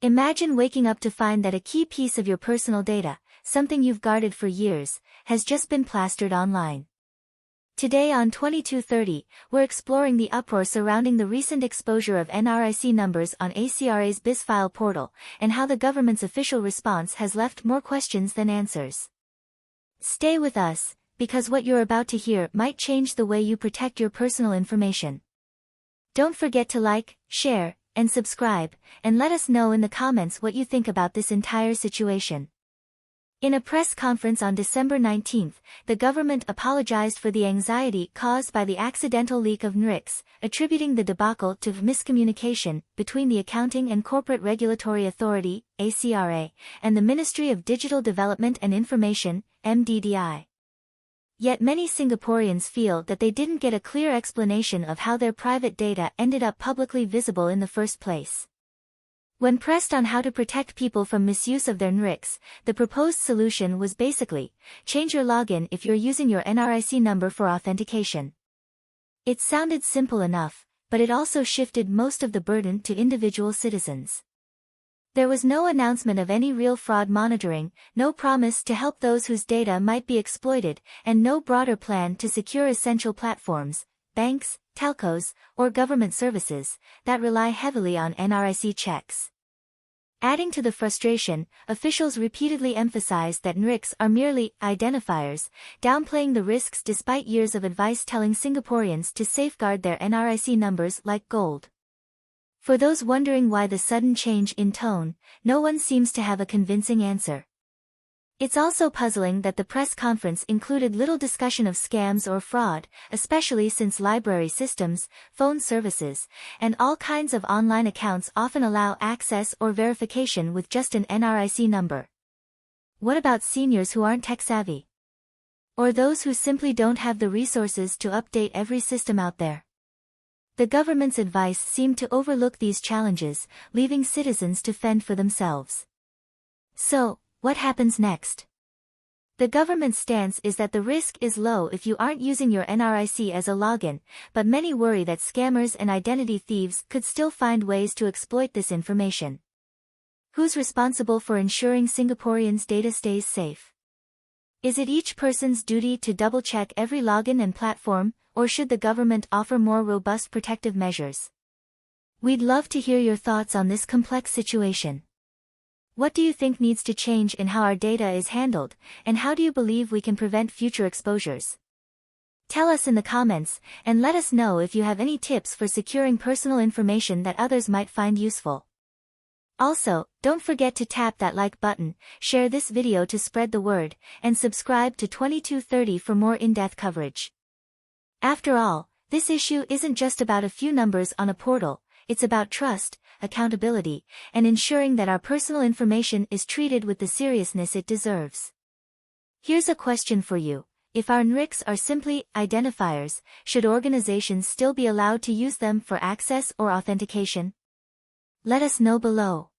Imagine waking up to find that a key piece of your personal data, something you've guarded for years, has just been plastered online. Today on 2230, we're exploring the uproar surrounding the recent exposure of NRIC numbers on ACRA's BizFile portal, and how the government's official response has left more questions than answers. Stay with us, because what you're about to hear might change the way you protect your personal information. Don't forget to like, share, and subscribe, and let us know in the comments what you think about this entire situation. In a press conference on December 19, the government apologized for the anxiety caused by the accidental leak of NRICs, attributing the debacle to miscommunication between the Accounting and Corporate Regulatory Authority, ACRA, and the Ministry of Digital Development and Information, MDDI. Yet many Singaporeans feel that they didn't get a clear explanation of how their private data ended up publicly visible in the first place. When pressed on how to protect people from misuse of their NRICs, the proposed solution was basically, change your login if you're using your NRIC number for authentication. It sounded simple enough, but it also shifted most of the burden to individual citizens. There was no announcement of any real fraud monitoring, no promise to help those whose data might be exploited, and no broader plan to secure essential platforms, banks, telcos, or government services, that rely heavily on NRIC checks. Adding to the frustration, officials repeatedly emphasized that NRICs are merely identifiers, downplaying the risks despite years of advice telling Singaporeans to safeguard their NRIC numbers like gold. For those wondering why the sudden change in tone, no one seems to have a convincing answer. It's also puzzling that the press conference included little discussion of scams or fraud, especially since library systems, phone services, and all kinds of online accounts often allow access or verification with just an NRIC number. What about seniors who aren't tech-savvy? Or those who simply don't have the resources to update every system out there? The government's advice seemed to overlook these challenges, leaving citizens to fend for themselves. So, what happens next? The government's stance is that the risk is low if you aren't using your NRIC as a login, but many worry that scammers and identity thieves could still find ways to exploit this information. Who's responsible for ensuring Singaporeans' data stays safe? Is it each person's duty to double-check every login and platform, or should the government offer more robust protective measures? We'd love to hear your thoughts on this complex situation. What do you think needs to change in how our data is handled, and how do you believe we can prevent future exposures? Tell us in the comments, and let us know if you have any tips for securing personal information that others might find useful. Also, don't forget to tap that like button, share this video to spread the word, and subscribe to 2230 for more in-depth coverage. After all, this issue isn't just about a few numbers on a portal, it's about trust, accountability, and ensuring that our personal information is treated with the seriousness it deserves. Here's a question for you. If our NRICs are simply identifiers, should organizations still be allowed to use them for access or authentication? Let us know below.